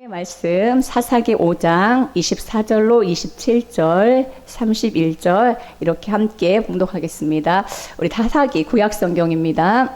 말씀 사사기 5장 24절로 27절 31절 이렇게 함께 봉독하겠습니다. 우리 사사기 구약 성경입니다.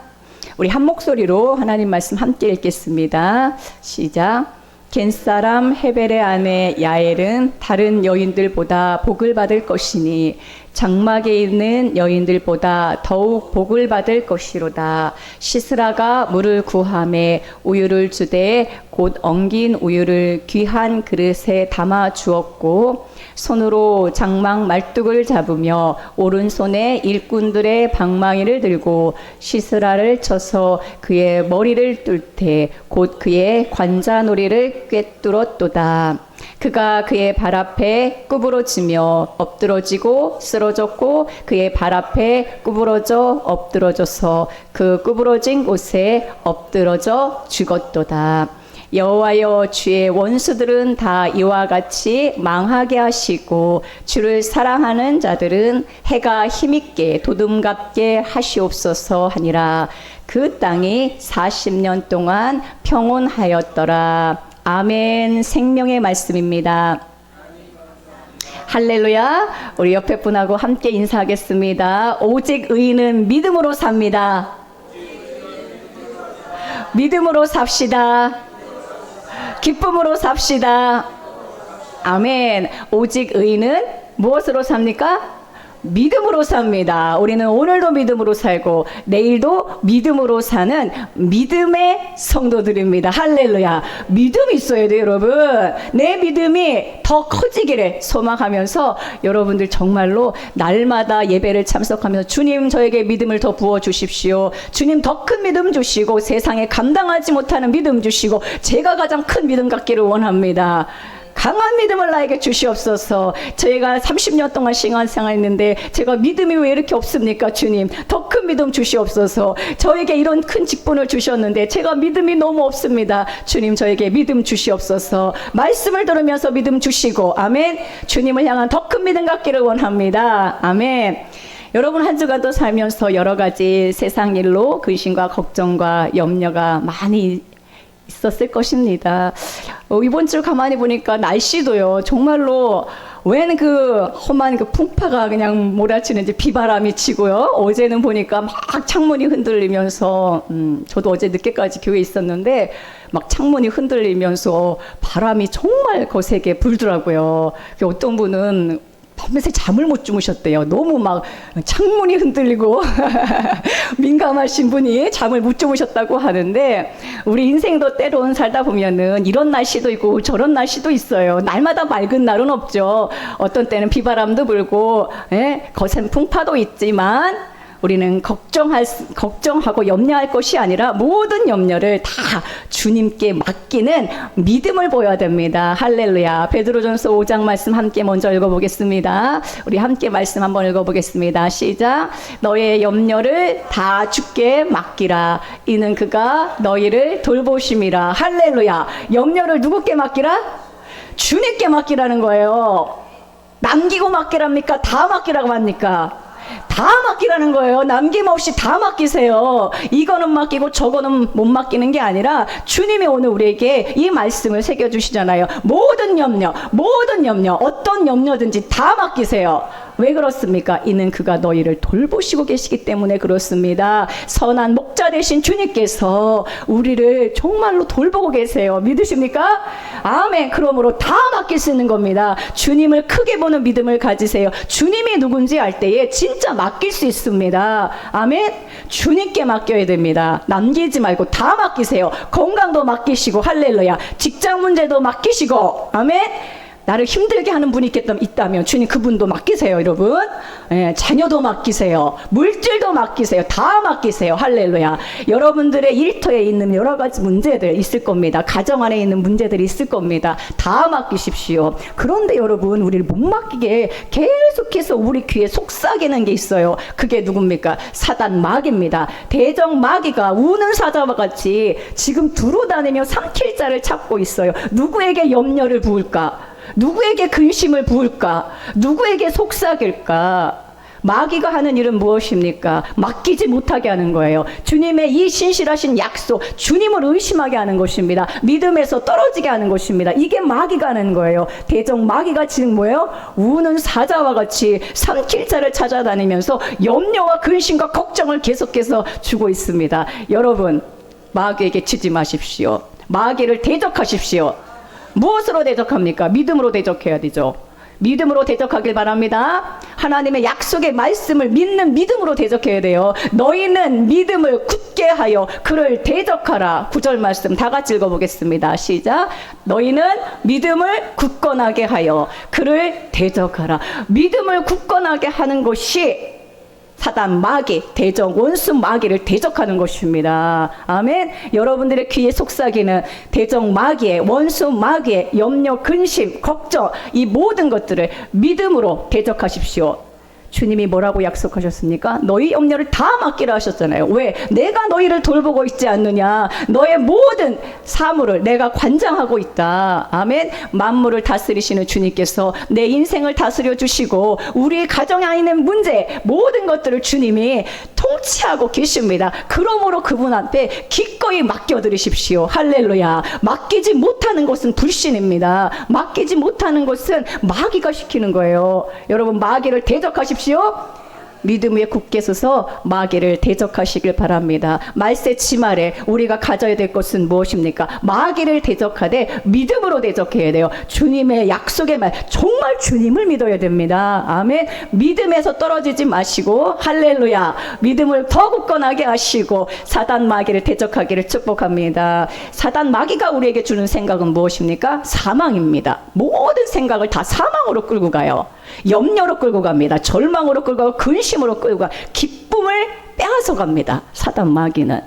우리 한 목소리로 하나님 말씀 함께 읽겠습니다. 시작. 겐사람 헤벨의 아내 야엘은 다른 여인들보다 복을 받을 것이니 장막에 있는 여인들보다 더욱 복을 받을 것이로다. 시스라가 물을 구하매 우유를 주되 곧 엉긴 우유를 귀한 그릇에 담아 주었고 손으로 장막 말뚝을 잡으며 오른손에 일꾼들의 방망이를 들고 시스라를 쳐서 그의 머리를 뚫되 곧 그의 관자놀이를 꿰뚫었도다. 그가 그의 발 앞에 구부러지며 엎드러지고 쓰러졌고 그의 발 앞에 구부러져 엎드러져서 그 구부러진 곳에 엎드러져 죽었도다. 여호와여, 주의 원수들은 다 이와 같이 망하게 하시고 주를 사랑하는 자들은 해가 힘있게 도둠갑게 하시옵소서 하니라. 그 땅이 40년 동안 평온하였더라. 아멘. 생명의 말씀입니다. 할렐루야. 우리 옆에 분하고 함께 인사하겠습니다. 오직 의인은 믿음으로 삽니다. 믿음으로 삽시다. 기쁨으로 삽시다. 아멘. 오직 의인은 무엇으로 삽니까? 믿음으로 삽니다. 우리는 오늘도 믿음으로 살고 내일도 믿음으로 사는 믿음의 성도들입니다. 할렐루야. 믿음이 있어야 돼요, 여러분. 내 믿음이 더 커지기를 소망하면서 여러분들 정말로 날마다 예배를 참석하면서 주님, 저에게 믿음을 더 부어주십시오. 주님, 더 큰 믿음 주시고 세상에 감당하지 못하는 믿음 주시고 제가 가장 큰 믿음 갖기를 원합니다. 강한 믿음을 나에게 주시옵소서. 저희가 30년 동안 신앙생활했는데 제가 믿음이 왜 이렇게 없습니까? 주님, 더 큰 믿음 주시옵소서. 저에게 이런 큰 직분을 주셨는데 제가 믿음이 너무 없습니다. 주님, 저에게 믿음 주시옵소서. 말씀을 들으면서 믿음 주시고, 아멘. 주님을 향한 더 큰 믿음 갖기를 원합니다. 아멘. 여러분, 한 주간도 살면서 여러 가지 세상 일로 근심과 걱정과 염려가 많이 있었을 것입니다. 이번 주 가만히 보니까 날씨도요, 정말로 웬 그 험한 그 풍파가 그냥 몰아치는지 비바람이 치고요. 어제는 보니까 막 창문이 흔들리면서 저도 어제 늦게까지 교회에 있었는데 막 창문이 흔들리면서 바람이 정말 거세게 불더라고요. 어떤 분은 밤새 잠을 못 주무셨대요. 너무 막 창문이 흔들리고 민감하신 분이 잠을 못 주무셨다고 하는데, 우리 인생도 때론 살다 보면은 이런 날씨도 있고 저런 날씨도 있어요. 날마다 맑은 날은 없죠. 어떤 때는 비바람도 불고 거센 풍파도 있지만 우리는 걱정하고 염려할 것이 아니라 모든 염려를 다 주님께 맡기는 믿음을 보여야 됩니다. 할렐루야. 베드로전서 5장 말씀 함께 먼저 읽어보겠습니다. 우리 함께 말씀 한번 읽어보겠습니다. 시작. 너의 염려를 다 주께 맡기라. 이는 그가 너희를 돌보심이라. 할렐루야. 염려를 누구께 맡기라? 주님께 맡기라는 거예요. 남기고 맡기랍니까? 다 맡기라고 합니까? 다 맡기라는 거예요. 남김없이 다 맡기세요. 이거는 맡기고 저거는 못 맡기는 게 아니라 주님이 오늘 우리에게 이 말씀을 새겨주시잖아요. 모든 염려, 어떤 염려든지 다 맡기세요. 왜 그렇습니까? 이는 그가 너희를 돌보시고 계시기 때문에 그렇습니다. 선한 목자 되신 주님께서 우리를 정말로 돌보고 계세요. 믿으십니까? 아멘. 그러므로 다 맡길 수 있는 겁니다. 주님을 크게 보는 믿음을 가지세요. 주님이 누군지 알 때에 진짜 맡길 수 있습니다. 아멘. 주님께 맡겨야 됩니다. 남기지 말고 다 맡기세요. 건강도 맡기시고, 할렐루야. 직장 문제도 맡기시고, 아멘. 나를 힘들게 하는 분이 있다면 주님 그분도 맡기세요, 여러분. 자녀도 맡기세요. 물질도 맡기세요. 다 맡기세요. 할렐루야. 여러분들의 일터에 있는 여러 가지 문제들 있을 겁니다. 가정 안에 있는 문제들이 있을 겁니다. 다 맡기십시오. 그런데 여러분, 우리를 못 맡기게 계속해서 우리 귀에 속삭이는 게 있어요. 그게 누굽니까? 사단 마귀입니다. 대적 마귀가 우는 사자와 같이 지금 두루다니며 삼킬 자를 찾고 있어요. 누구에게 염려를 부을까? 누구에게 근심을 부을까? 누구에게 속삭일까? 마귀가 하는 일은 무엇입니까? 맡기지 못하게 하는 거예요. 주님의 이 신실하신 약속, 주님을 의심하게 하는 것입니다. 믿음에서 떨어지게 하는 것입니다. 이게 마귀가 하는 거예요. 대적 마귀가 지금 뭐예요? 우는 사자와 같이 삼킬 자를 찾아다니면서 염려와 근심과 걱정을 계속해서 주고 있습니다. 여러분, 마귀에게 치지 마십시오. 마귀를 대적하십시오. 무엇으로 대적합니까? 믿음으로 대적해야 되죠. 믿음으로 대적하길 바랍니다. 하나님의 약속의 말씀을 믿는 믿음으로 대적해야 돼요. 너희는 믿음을 굳게 하여 그를 대적하라. 9절 말씀 다 같이 읽어보겠습니다. 시작. 너희는 믿음을 굳건하게 하여 그를 대적하라. 믿음을 굳건하게 하는 것이 사단 마귀, 대적 원수 마귀를 대적하는 것입니다. 아멘. 여러분들의 귀에 속삭이는 대적 마귀의, 원수 마귀의 염려, 근심, 걱정, 이 모든 것들을 믿음으로 대적하십시오. 주님이 뭐라고 약속하셨습니까? 너희 염려를 다 맡기라 하셨잖아요. 왜? 내가 너희를 돌보고 있지 않느냐. 너의 모든 사물을 내가 관장하고 있다. 아멘. 만물을 다스리시는 주님께서 내 인생을 다스려 주시고 우리 가정에 있는 문제 모든 것들을 주님이 통치하고 계십니다. 그러므로 그분 앞에 기꺼이 맡겨드리십시오. 할렐루야. 맡기지 못하는 것은 불신입니다. 맡기지 못하는 것은 마귀가 시키는 거예요. 여러분, 마귀를 대적하십시오. 믿음 위에 굳게 서서 마귀를 대적하시길 바랍니다. 말세 치말에 우리가 가져야 될 것은 무엇입니까? 마귀를 대적하되 믿음으로 대적해야 돼요. 주님의 약속의 말, 정말 주님을 믿어야 됩니다. 아멘. 믿음에서 떨어지지 마시고, 할렐루야, 믿음을 더 굳건하게 하시고 사단 마귀를 대적하기를 축복합니다. 사단 마귀가 우리에게 주는 생각은 무엇입니까? 사망입니다. 모든 생각을 다 사망으로 끌고 가요. 염려로 끌고 갑니다. 절망으로 끌고 가고 근심으로 끌고 가, 기쁨을 빼앗아 갑니다. 사단 마귀는.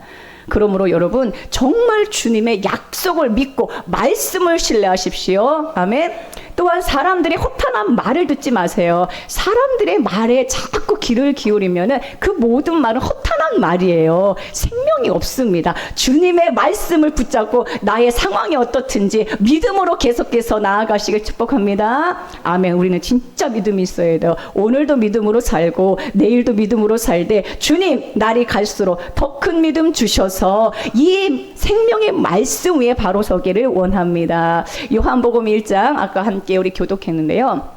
그러므로 여러분, 정말 주님의 약속을 믿고 말씀을 신뢰하십시오. 아멘. 또한 사람들의 허탄한 말을 듣지 마세요. 사람들의 말에 자꾸 귀를 기울이면 그 모든 말은 허탄한 말이에요. 생명이 없습니다. 주님의 말씀을 붙잡고 나의 상황이 어떻든지 믿음으로 계속해서 나아가시길 축복합니다. 아멘. 우리는 진짜 믿음이 있어야 돼요. 오늘도 믿음으로 살고 내일도 믿음으로 살되 주님, 날이 갈수록 더 큰 믿음 주셔서 이 생명의 말씀 위에 바로 서기를 원합니다. 요한복음 1장 아까 함께 우리 교독했는데요.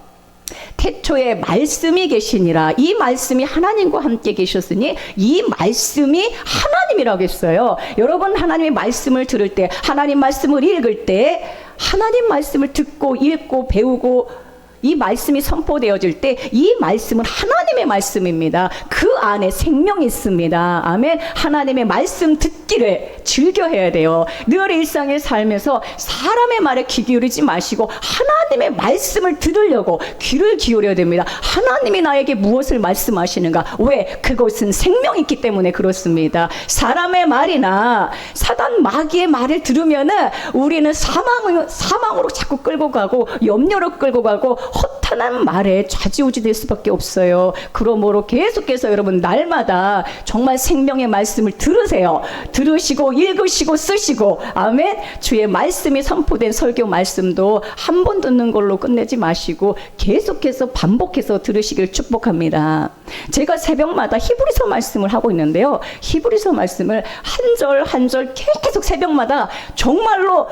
태초에 말씀이 계시니라. 이 말씀이 하나님과 함께 계셨으니 이 말씀이 하나님이라고 했어요. 여러분, 하나님의 말씀을 들을 때, 하나님 말씀을 읽을 때, 하나님 말씀을 듣고 읽고 배우고 이 말씀이 선포되어질 때 이 말씀은 하나님의 말씀입니다. 그 안에 생명이 있습니다. 아멘. 하나님의 말씀 듣기를 즐겨해야 돼요. 늘 일상에 살면서 사람의 말에 귀 기울이지 마시고 하나님의 말씀을 들으려고 귀를 기울여야 됩니다. 하나님이 나에게 무엇을 말씀하시는가? 왜? 그것은 생명이 있기 때문에 그렇습니다. 사람의 말이나 사단 마귀의 말을 들으면은 우리는 사망으로 자꾸 끌고 가고 염려로 끌고 가고 허탄한 말에 좌지우지 될 수밖에 없어요. 그러므로 계속해서 여러분, 날마다 정말 생명의 말씀을 들으세요. 들으시고 읽으시고 쓰시고, 아멘. 주의 말씀이 선포된 설교 말씀도 한 번 듣는 걸로 끝내지 마시고 계속해서 반복해서 들으시길 축복합니다. 제가 새벽마다 히브리서 말씀을 하고 있는데요. 히브리서 말씀을 한 절 한 절 계속 새벽마다 정말로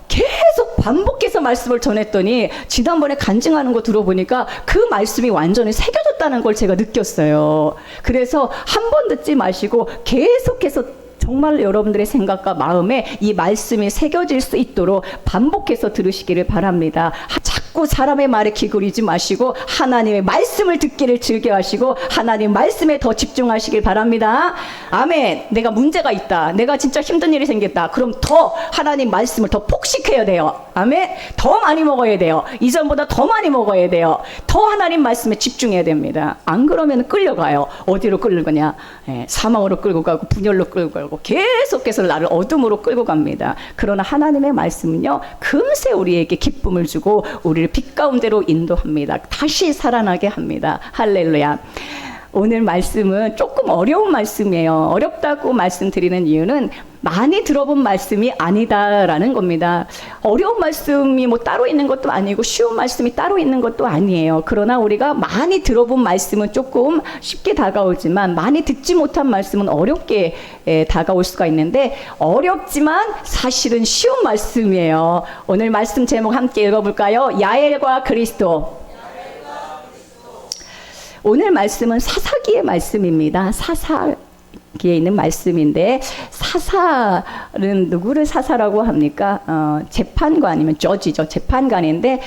계속 반복해서 말씀을 전했더니 지난번에 간증하는 거 들어보니까 그 말씀이 완전히 새겨졌다는 걸 제가 느꼈어요. 그래서 한 번 듣지 마시고 계속해서 정말 여러분들의 생각과 마음에 이 말씀이 새겨질 수 있도록 반복해서 들으시기를 바랍니다. 자꾸 사람의 말에 기울이지 마시고 하나님의 말씀을 듣기를 즐겨하시고 하나님 말씀에 더 집중하시길 바랍니다. 아멘. 내가 문제가 있다, 내가 진짜 힘든 일이 생겼다, 그럼 더 하나님 말씀을 더 폭식해야 돼요. 아멘. 더 많이 먹어야 돼요. 이전보다 더 많이 먹어야 돼요. 더 하나님 말씀에 집중해야 됩니다. 안 그러면 끌려가요. 어디로 끌고 가냐? 사망으로 끌고 가고 분열로 끌고 가고 계속해서 나를 어둠으로 끌고 갑니다. 그러나 하나님의 말씀은요, 금세 우리에게 기쁨을 주고 우리를 빛 가운데로 인도합니다. 다시 살아나게 합니다. 할렐루야. 오늘 말씀은 조금 어려운 말씀이에요. 어렵다고 말씀드리는 이유는 많이 들어본 말씀이 아니다라는 겁니다. 어려운 말씀이 뭐 따로 있는 것도 아니고 쉬운 말씀이 따로 있는 것도 아니에요. 그러나 우리가 많이 들어본 말씀은 조금 쉽게 다가오지만 많이 듣지 못한 말씀은 어렵게 다가올 수가 있는데, 어렵지만 사실은 쉬운 말씀이에요. 오늘 말씀 제목 함께 읽어볼까요? 야엘과 그리스도. 오늘 말씀은 사사기의 말씀입니다. 사사기에 있는 말씀인데, 사사는 누구를 사사라고 합니까? 재판관 아니면 저지죠. 재판관인데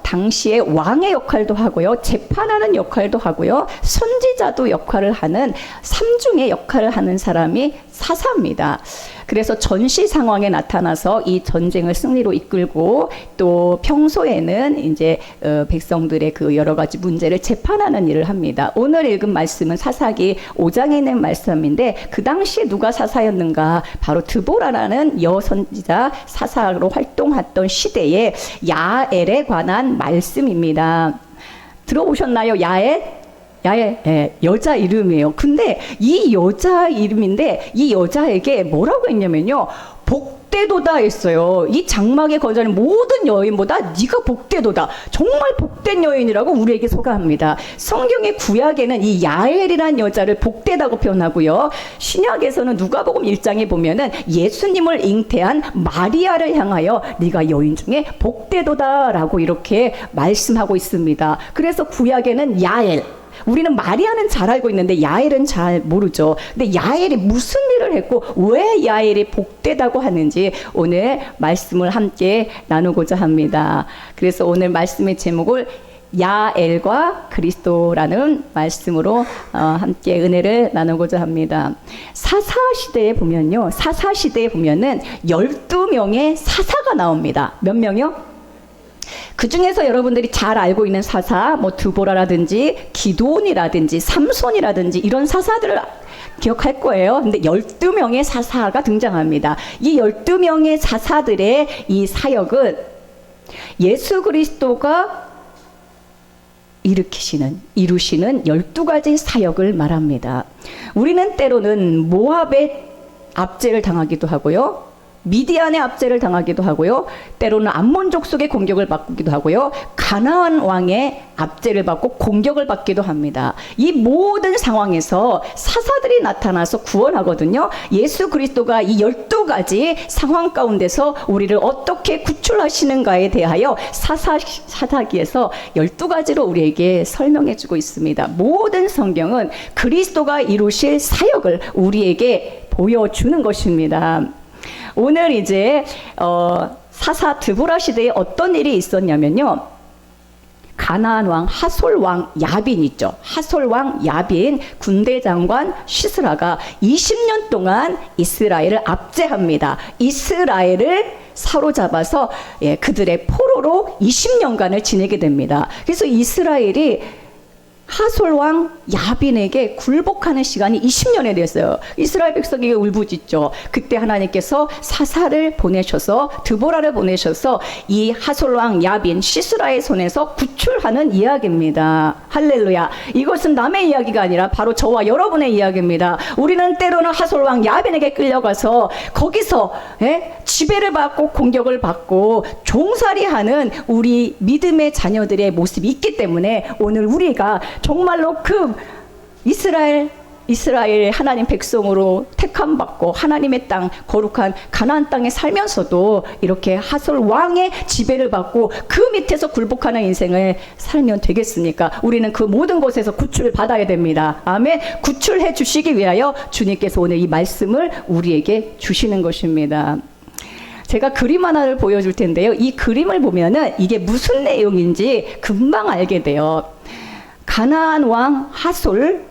당시에 왕의 역할도 하고요, 재판하는 역할도 하고요, 선지자도 역할을 하는 삼중의 역할을 하는 사람이 사사입니다. 그래서 전시 상황에 나타나서 이 전쟁을 승리로 이끌고 또 평소에는 이제 백성들의 그 여러 가지 문제를 재판하는 일을 합니다. 오늘 읽은 말씀은 사사기 5장에 있는 말씀인데, 그 당시에 누가 사사였는가? 바로 드보라라는 여선지자 사사로 활동했던 시대에 야엘에 관한 말씀입니다. 들어보셨나요? 야엘? 여자 이름이에요. 근데 이 여자 이름인데, 이 여자에게 뭐라고 했냐면요, 복되도다 했어요. 이 장막에 거주하는 모든 여인보다 네가 복되도다. 정말 복된 여인이라고 우리에게 소개합니다. 성경의 구약에는 이 야엘이란 여자를 복되다고 표현하고요, 신약에서는 누가복음 1장에 보면은 예수님을 잉태한 마리아를 향하여 네가 여인 중에 복되도다라고 이렇게 말씀하고 있습니다. 그래서 구약에는 야엘, 우리는 마리아는 잘 알고 있는데 야엘은 잘 모르죠. 근데 야엘이 무슨 일을 했고 왜 야엘이 복되다고 하는지 오늘 말씀을 함께 나누고자 합니다. 그래서 오늘 말씀의 제목을 야엘과 그리스도라는 말씀으로 함께 은혜를 나누고자 합니다. 사사시대에 보면요, 사사시대에 보면은 12명의 사사가 나옵니다. 몇 명이요? 그 중에서 여러분들이 잘 알고 있는 사사, 뭐 드보라라든지 기드온이라든지 삼손이라든지 이런 사사들을 기억할 거예요. 근데 12명의 사사가 등장합니다. 이 12명의 사사들의 이 사역은 예수 그리스도가 이루시는 12가지 사역을 말합니다. 우리는 때로는 모압의 압제를 당하기도 하고요, 미디안의 압제를 당하기도 하고요, 때로는 암몬 족속의 공격을 받기도 하고요, 가나안 왕의 압제를 받고 공격을 받기도 합니다. 이 모든 상황에서 사사들이 나타나서 구원하거든요. 예수 그리스도가 이 12가지 상황 가운데서 우리를 어떻게 구출하시는가에 대하여 사사기에서 12가지로 우리에게 설명해 주고 있습니다. 모든 성경은 그리스도가 이루실 사역을 우리에게 보여주는 것입니다. 오늘 이제 사사 드보라 시대에 어떤 일이 있었냐면요, 가나안 왕 하솔 왕 야빈 있죠. 하솔 왕 야빈 군대 장관 시스라가 20년 동안 이스라엘을 압제합니다. 이스라엘을 사로잡아서 그들의 포로로 20년간을 지내게 됩니다. 그래서 이스라엘이 하솔 왕 야빈에게 굴복하는 시간이 20년이 됐어요. 이스라엘 백성에게 울부짖죠. 그때 하나님께서 사사를 보내셔서, 드보라를 보내셔서 이 하솔 왕 야빈 시스라의 손에서 구출하는 이야기입니다. 할렐루야. 이것은 남의 이야기가 아니라 바로 저와 여러분의 이야기입니다. 우리는 때로는 하솔 왕 야빈에게 끌려가서 거기서 지배를 받고 공격을 받고 종살이하는 우리 믿음의 자녀들의 모습이 있기 때문에 오늘 우리가 정말로 그 이스라엘 하나님 백성으로 택함 받고 하나님의 땅, 거룩한 가나안 땅에 살면서도 이렇게 하솔 왕의 지배를 받고 그 밑에서 굴복하는 인생을 살면 되겠습니까? 우리는 그 모든 곳에서 구출을 받아야 됩니다. 아멘. 구출해 주시기 위하여 주님께서 오늘 이 말씀을 우리에게 주시는 것입니다. 제가 그림 하나를 보여줄 텐데요, 이 그림을 보면은 이게 무슨 내용인지 금방 알게 돼요. 가나안 왕 하솔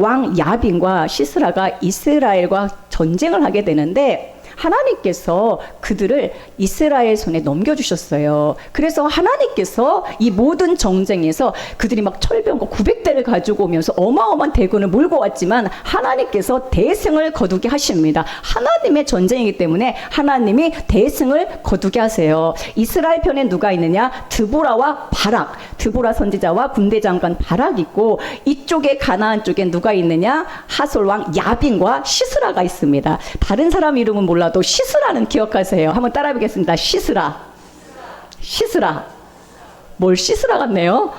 왕 야빈과 시스라가 이스라엘과 전쟁을 하게 되는데, 하나님께서 그들을 이스라엘 손에 넘겨주셨어요. 그래서 하나님께서 이 모든 전쟁에서 그들이 막 철병거 900대를 가지고 오면서 어마어마한 대군을 몰고 왔지만 하나님께서 대승을 거두게 하십니다. 하나님의 전쟁이기 때문에 하나님이 대승을 거두게 하세요. 이스라엘 편에 누가 있느냐? 드보라와 바락. 드보라 선지자와 군대 장관 바락 있고, 이쪽에 가나안 쪽에 누가 있느냐? 하솔 왕 야빈과 시스라가 있습니다. 다른 사람 이름은 몰라도 시스라는 기억하세요. 한번 따라해 보겠습니다. 시스라. 뭘 시스라 같네요.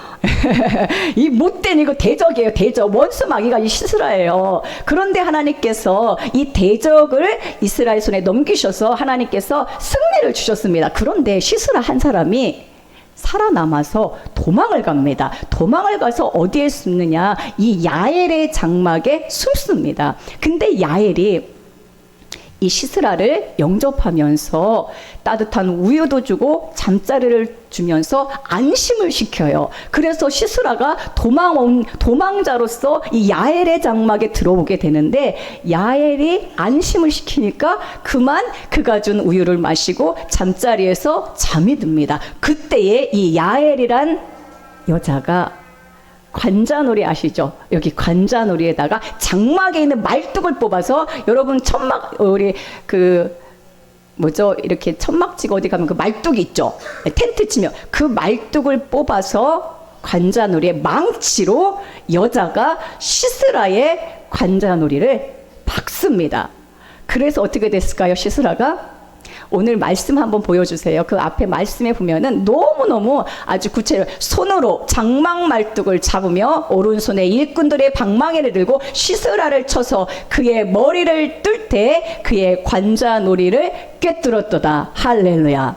이 못된 이거 대적이에요. 대적. 원수 마귀가 이 시스라예요. 그런데 하나님께서 이 대적을 이스라엘 손에 넘기셔서 하나님께서 승리를 주셨습니다. 그런데 시스라 한 사람이 살아남아서 도망을 갑니다. 도망을 가서 어디에 숨느냐? 이 야엘의 장막에 숨습니다. 근데 야엘이 이 시스라를 영접하면서 따뜻한 우유도 주고 잠자리를 주면서 안심을 시켜요. 그래서 시스라가 도망자로서 이 야엘의 장막에 들어오게 되는데, 야엘이 안심을 시키니까 그만 그가 준 우유를 마시고 잠자리에서 잠이 듭니다. 그때에 이 야엘이란 여자가 관자놀이 아시죠? 여기 관자놀이에다가 장막에 있는 말뚝을 뽑아서, 여러분 천막, 우리 이렇게 천막 치고 어디 가면 그 말뚝이 있죠? 텐트 치면 그 말뚝을 뽑아서 관자놀이에 망치로 여자가 시스라의 관자놀이를 박습니다. 그래서 어떻게 됐을까요? 시스라가 오늘 말씀 한번 보여주세요. 그 앞에 말씀에 보면은 너무너무 아주 구체적으로 손으로 장막 말뚝을 잡으며 오른손에 일꾼들의 방망이를 들고 시스라를 쳐서 그의 머리를 뜰 때 그의 관자놀이를 꿰뚫었도다. 할렐루야.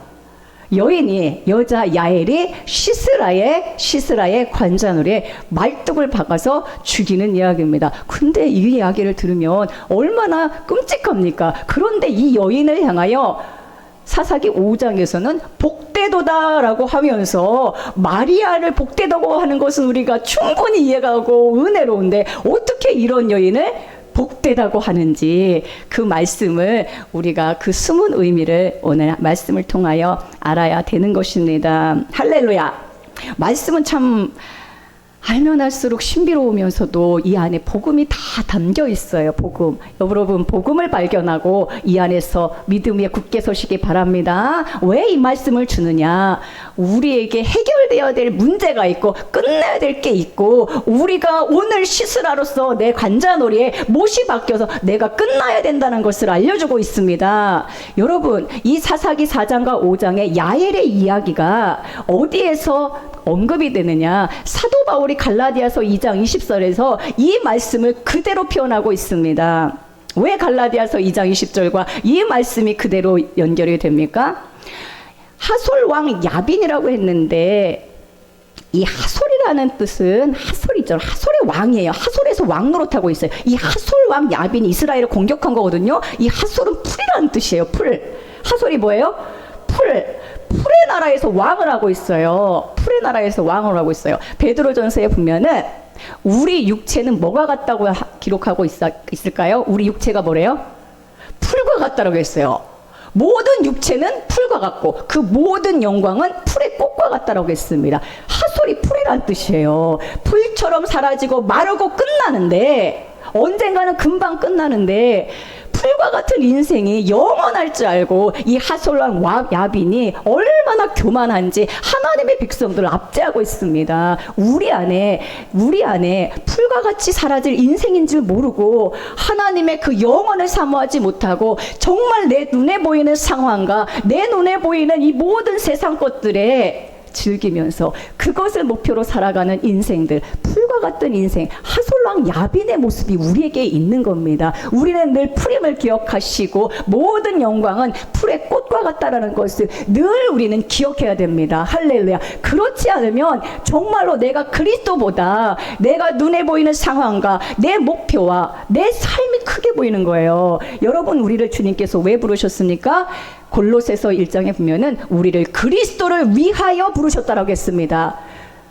여인이, 여자 야엘이 시스라의 관자놀이에 말뚝을 박아서 죽이는 이야기입니다. 근데 이 이야기를 들으면 얼마나 끔찍합니까? 그런데 이 여인을 향하여 사사기 5장에서는 복되도다라고 하면서 마리아를 복되다고 하는 것은 우리가 충분히 이해가 가고 은혜로운데, 어떻게 이런 여인을 복되다고 하는지 그 말씀을 우리가 그 숨은 의미를 오늘 말씀을 통하여 알아야 되는 것입니다. 할렐루야. 말씀은 참 알면 할수록 신비로우면서도 이 안에 복음이 다 담겨 있어요. 복음. 여러분, 복음을 발견하고 이 안에서 믿음에 굳게 서시기 바랍니다. 왜 이 말씀을 주느냐? 우리에게 해결되어야 될 문제가 있고 끝내야 될 게 있고, 우리가 오늘 시스라로서 내 관자놀이에 못이 바뀌어서 내가 끝나야 된다는 것을 알려주고 있습니다. 여러분, 이 사사기 4장과 5장의 야엘의 이야기가 어디에서 언급이 되느냐? 사도 바울이 갈라디아서 2장 20절에서 이 말씀을 그대로 표현하고 있습니다. 왜 갈라디아서 2장 20절과 이 말씀이 그대로 연결이 됩니까? 하솔 왕 야빈이라고 했는데, 이 하솔이라는 뜻은 하솔이죠. 하솔의 왕이에요. 하솔에서 왕 노릇하고 있어요. 이 하솔 왕 야빈이 이스라엘을 공격한 거거든요. 이 하솔은 풀이라는 뜻이에요. 풀. 하솔이 뭐예요? 풀의 나라에서 왕을 하고 있어요. 풀의 나라에서 왕을 하고 있어요. 베드로전서에 보면은 우리 육체는 뭐가 같다고 기록하고 있을까요? 우리 육체가 뭐래요? 풀과 같다라고 했어요. 모든 육체는 풀과 같고 그 모든 영광은 풀의 꽃과 같다라고 했습니다. 하솔이 풀이란 뜻이에요. 풀처럼 사라지고 마르고 끝나는데, 언젠가는 금방 끝나는데, 풀과 같은 인생이 영원할 줄 알고 이 하솔왕 야빈이 얼마나 교만한지 하나님의 백성들을 압제하고 있습니다. 우리 안에 풀과 같이 사라질 인생인 줄 모르고 하나님의 그 영원을 사모하지 못하고, 정말 내 눈에 보이는 상황과 내 눈에 보이는 이 모든 세상 것들에 즐기면서 그것을 목표로 살아가는 인생들, 풀과 같은 인생, 하솔왕 야빈의 모습이 우리에게 있는 겁니다. 우리는 늘 푸림을 기억하시고 모든 영광은 풀의 꽃과 같다라는 것을 늘 우리는 기억해야 됩니다. 할렐루야. 그렇지 않으면 정말로 내가 그리스도보다 내가 눈에 보이는 상황과 내 목표와 내 삶이 크게 보이는 거예요. 여러분, 우리를 주님께서 왜 부르셨습니까? 골로새서 1장에 보면은 우리를 그리스도를 위하여 부르셨다라고 했습니다.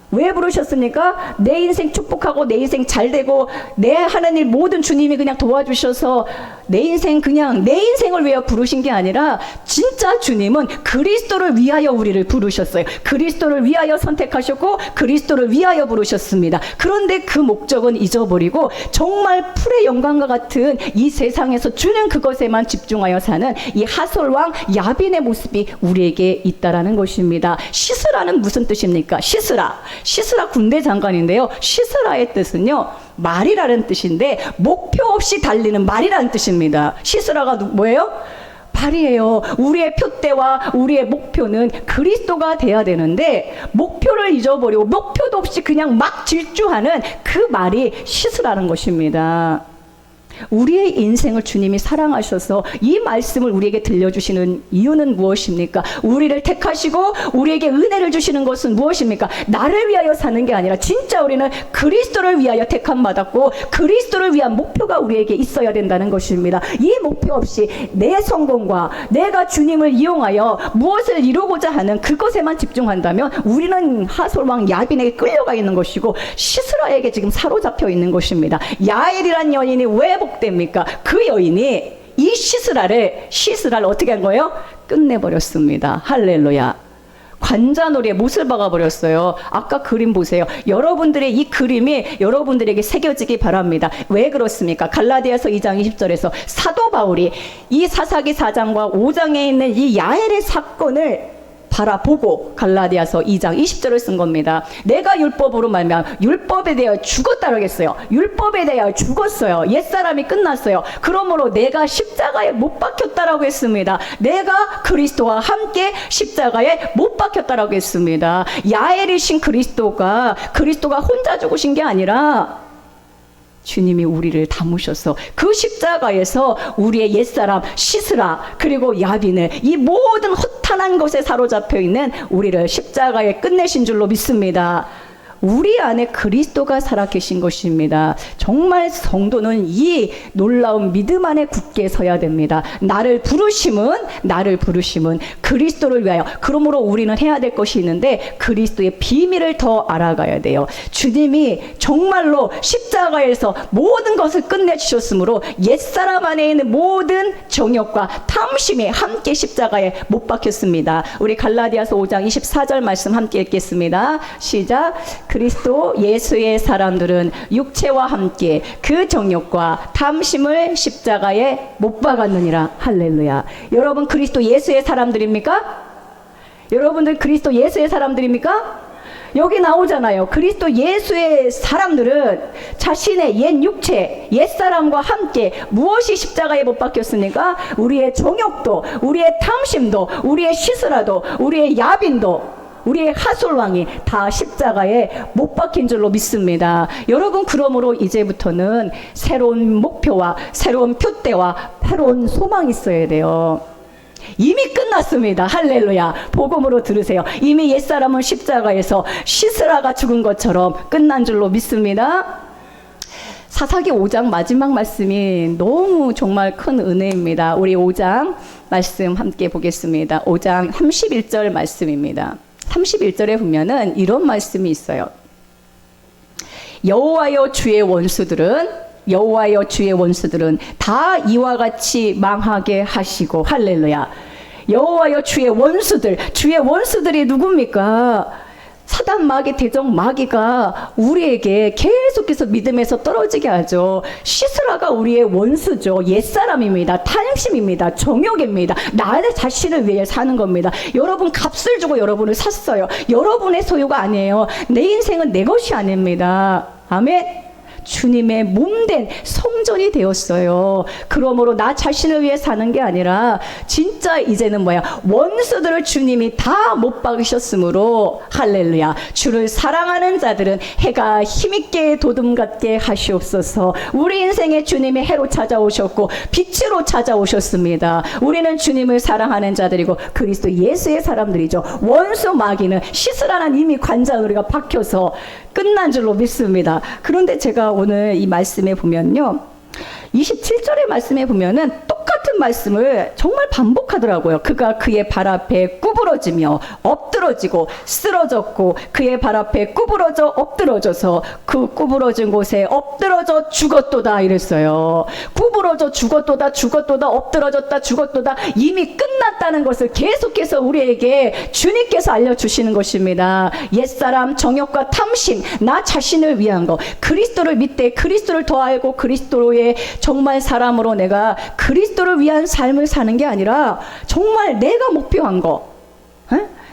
왜 부르셨습니까? 내 인생 축복하고 내 인생 잘되고 내 하는 일 모든 주님이 그냥 도와주셔서 내 인생을 위하여 부르신 게 아니라, 진짜 주님은 그리스도를 위하여 우리를 부르셨어요. 그리스도를 위하여 선택하셨고 그리스도를 위하여 부르셨습니다. 그런데 그 목적은 잊어버리고 정말 풀의 영광과 같은 이 세상에서 주는 그것에만 집중하여 사는 이 하솔왕 야빈의 모습이 우리에게 있다라는 것입니다. 시스라는 무슨 뜻입니까? 시스라. 시스라 군대 장관인데요. 시스라의 뜻은요, 말이라는 뜻인데 목표 없이 달리는 말이라는 뜻입니다. 시스라가 뭐예요? 말이에요. 우리의 표대와 우리의 목표는 그리스도가 돼야 되는데 목표를 잊어버리고 목표도 없이 그냥 막 질주하는 그 말이 시스라는 것입니다. 우리의 인생을 주님이 사랑하셔서 이 말씀을 우리에게 들려주시는 이유는 무엇입니까? 우리를 택하시고 우리에게 은혜를 주시는 것은 무엇입니까? 나를 위하여 사는 게 아니라 진짜 우리는 그리스도를 위하여 택함 받았고 그리스도를 위한 목표가 우리에게 있어야 된다는 것입니다. 이 목표 없이 내 성공과 내가 주님을 이용하여 무엇을 이루고자 하는 그것에만 집중한다면 우리는 하솔왕 야빈에게 끌려가 있는 것이고 시스라에게 지금 사로잡혀 있는 것입니다. 야엘이란 여인이 왜 복됩니까? 그 여인이 이 시스라를 어떻게 한 거예요? 끝내버렸습니다. 할렐루야. 관자놀이에 못을 박아버렸어요. 아까 그림 보세요. 여러분들의 이 그림이 여러분들에게 새겨지기 바랍니다. 왜 그렇습니까? 갈라디아서 2장 20절에서 사도 바울이 이 사사기 4장과 5장에 있는 이 야엘의 사건을 바라보고 갈라디아서 2장 20절을 쓴 겁니다. 내가 율법으로 말미암아 율법에 대하여 죽었다라고 했어요. 율법에 대하여 죽었어요. 옛사람이 끝났어요. 그러므로 내가 십자가에 못 박혔다라고 했습니다. 내가 그리스도와 함께 십자가에 못 박혔다라고 했습니다. 야엘이신 그리스도가 혼자 죽으신 게 아니라 주님이 우리를 담으셔서 그 십자가에서 우리의 옛사람 시스라 그리고 야빈을 이 모든 허탄한 것에 사로잡혀 있는 우리를 십자가에 끝내신 줄로 믿습니다. 우리 안에 그리스도가 살아계신 것입니다. 정말 성도는 이 놀라운 믿음 안에 굳게 서야 됩니다. 나를 부르심은 그리스도를 위하여. 그러므로 우리는 해야 될 것이 있는데 그리스도의 비밀을 더 알아가야 돼요. 주님이 정말로 십자가에서 모든 것을 끝내주셨으므로 옛사람 안에 있는 모든 정욕과 탐심이 함께 십자가에 못 박혔습니다. 우리 갈라디아서 5장 24절 말씀 함께 읽겠습니다. 시작. 그리스도 예수의 사람들은 육체와 함께 그 정욕과 탐심을 십자가에 못 박았느니라. 할렐루야. 여러분 그리스도 예수의 사람들입니까? 여러분들 그리스도 예수의 사람들입니까? 여기 나오잖아요. 그리스도 예수의 사람들은 자신의 옛 육체, 옛사람과 함께 무엇이 십자가에 못 박혔습니까? 우리의 정욕도, 우리의 탐심도, 우리의 시스라도, 우리의 야빈도, 우리의 하솔왕이 다 십자가에 못 박힌 줄로 믿습니다. 여러분 그러므로 이제부터는 새로운 목표와 새로운 표대와 새로운 소망이 있어야 돼요. 이미 끝났습니다. 할렐루야. 복음으로 들으세요. 이미 옛사람은 십자가에서 시스라가 죽은 것처럼 끝난 줄로 믿습니다. 사사기 5장 마지막 말씀이 너무 정말 큰 은혜입니다. 우리 5장 말씀 함께 보겠습니다. 5장 31절 말씀입니다. 31절에 보면은 이런 말씀이 있어요. 여호와여 주의 원수들은 다 이와 같이 망하게 하시고. 할렐루야. 여호와여 주의 원수들이 누굽니까? 사단 마귀 대적 마귀가 우리에게 계속해서 믿음에서 떨어지게 하죠. 시스라가 우리의 원수죠. 옛사람입니다. 탐심입니다. 정욕입니다. 나의 자신을 위해 사는 겁니다. 여러분 값을 주고 여러분을 샀어요. 여러분의 소유가 아니에요. 내 인생은 내 것이 아닙니다. 아멘. 주님의 몸된 성전이 되었어요. 그러므로 나 자신을 위해 사는 게 아니라 진짜 이제는 원수들을 주님이 다 못 박으셨으므로. 할렐루야. 주를 사랑하는 자들은 해가 힘있게 도둠같게 하시옵소서. 우리 인생에 주님이 해로 찾아오셨고 빛으로 찾아오셨습니다. 우리는 주님을 사랑하는 자들이고 그리스도 예수의 사람들이죠. 원수 마귀는 시스라는 이미 관자놀이가 박혀서 끝난 줄로 믿습니다. 그런데 제가 오늘 이 말씀에 보면요, 27절의 말씀에 보면은 똑같은 말씀을 정말 반복하더라고요. 그가 그의 발 앞에 구부러지며 엎드러지고 쓰러졌고 그의 발 앞에 구부러져 엎드러져서 그 구부러진 곳에 엎드러져 죽었도다 이랬어요. 구부러져 죽었도다 엎드러졌다 죽었도다. 이미 끝났다는 것을 계속해서 우리에게 주님께서 알려주시는 것입니다. 옛사람 정욕과 탐심, 나 자신을 위한 거, 그리스도를 믿되 그리스도를 더 알고 그리스도의 정말 사람으로 내가 그리스도를 위한 삶을 사는 게 아니라 정말 내가 목표한 거,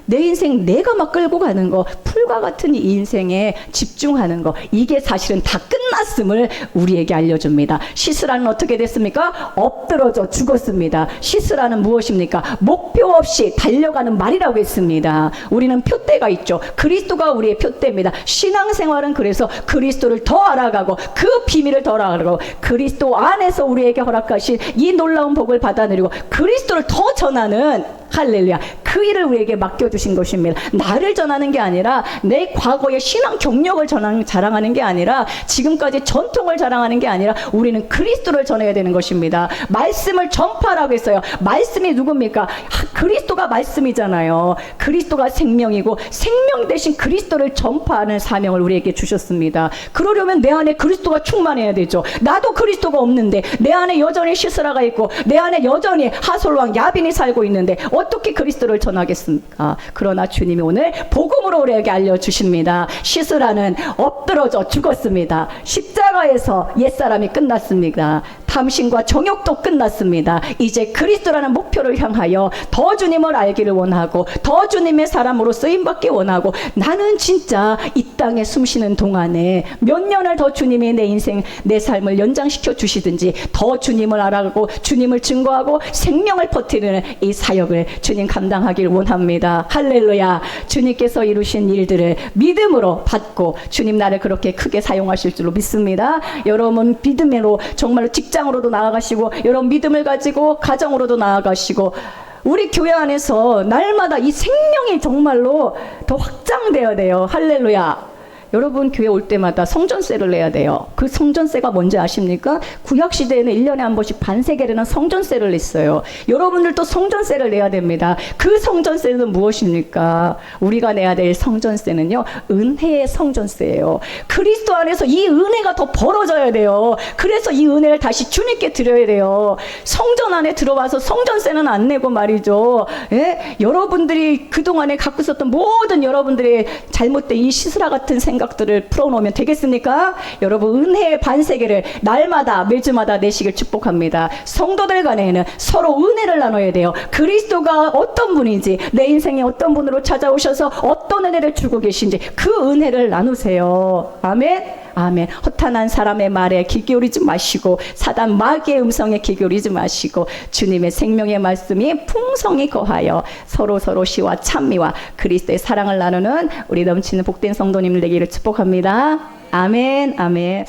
내 인생 내가 막 끌고 가는 거, 꿀과 같은 이 인생에 집중하는 거, 이게 사실은 다 끝났음을 우리에게 알려줍니다. 시스라는 어떻게 됐습니까? 엎드러져 죽었습니다. 시스라는 무엇입니까? 목표 없이 달려가는 말이라고 했습니다. 우리는 표대가 있죠. 그리스도가 우리의 표대입니다. 신앙생활은 그래서 그리스도를 더 알아가고 그 비밀을 더 알아가고 그리스도 안에서 우리에게 허락하신 이 놀라운 복을 받아들이고 그리스도를 더 전하는, 할렐루야, 그 일을 우리에게 맡겨주신 것입니다. 나를 전하는 게 아니라 내 과거의 신앙 경력을 자랑하는 게 아니라 지금까지 전통을 자랑하는 게 아니라 우리는 그리스도를 전해야 되는 것입니다. 말씀을 전파라고 했어요. 말씀이 누굽니까? 그리스도가 말씀이잖아요. 그리스도가 생명이고 생명 대신 그리스도를 전파하는 사명을 우리에게 주셨습니다. 그러려면 내 안에 그리스도가 충만해야 되죠. 나도 그리스도가 없는데 내 안에 여전히 시스라가 있고 내 안에 여전히 하솔왕 야빈이 살고 있는데 어떻게 그리스도를 전하겠습니까? 그러나 주님이 오늘 복음으로 우리에게 알려주십니다. 시스라는 엎드러져 죽었습니다. 십자가에서 옛사람이 끝났습니다. 탐심과 정욕도 끝났습니다. 이제 그리스도라는 목표를 향하여 더 주님을 알기를 원하고 더 주님의 사람으로 쓰임받기 원하고, 나는 진짜 이 땅에 숨쉬는 동안에 몇 년을 더 주님이 내 인생 내 삶을 연장시켜 주시든지 더 주님을 알아가고 주님을 증거하고 생명을 퍼뜨리는 이 사역을 주님 감당하길 원합니다. 할렐루야. 주님께서 이루신 일들을 믿음으로 받고 주님 나를 그렇게 크게 사용하실 줄로 믿습니다. 여러분 믿음으로 정말로 직장으로도 나아가시고 여러분 믿음을 가지고 가정으로도 나아가시고 우리 교회 안에서 날마다 이 생명이 정말로 더 확장되어야 돼요. 할렐루야. 여러분 교회 올 때마다 성전세를 내야 돼요. 그 성전세가 뭔지 아십니까? 구약시대에는 1년에 한 번씩 반세계라는 성전세를 냈어요. 여러분들도 성전세를 내야 됩니다. 그 성전세는 무엇입니까? 우리가 내야 될 성전세는요, 은혜의 성전세예요. 그리스도 안에서 이 은혜가 더 벌어져야 돼요. 그래서 이 은혜를 다시 주님께 드려야 돼요. 성전 안에 들어와서 성전세는 안 내고 말이죠. 예? 여러분들이 그동안에 갖고 있었던 모든 여러분들의 잘못된 이 시스라 같은 생각들을 풀어놓으면 되겠습니까? 여러분 은혜의 반세계를 날마다 매주마다 내시길 축복합니다. 성도들 간에는 서로 은혜를 나눠야 돼요. 그리스도가 어떤 분인지, 내 인생에 어떤 분으로 찾아오셔서 어떤 은혜를 주고 계신지 그 은혜를 나누세요. 아멘. 아멘. 허탄한 사람의 말에 귀 기울이지 마시고 사단 마귀의 음성에 귀 기울이지 마시고 주님의 생명의 말씀이 풍성히 거하여 서로 시와 찬미와 그리스도의 사랑을 나누는 우리 넘치는 복된 성도님들 되기를 축복합니다. 아멘. 아멘.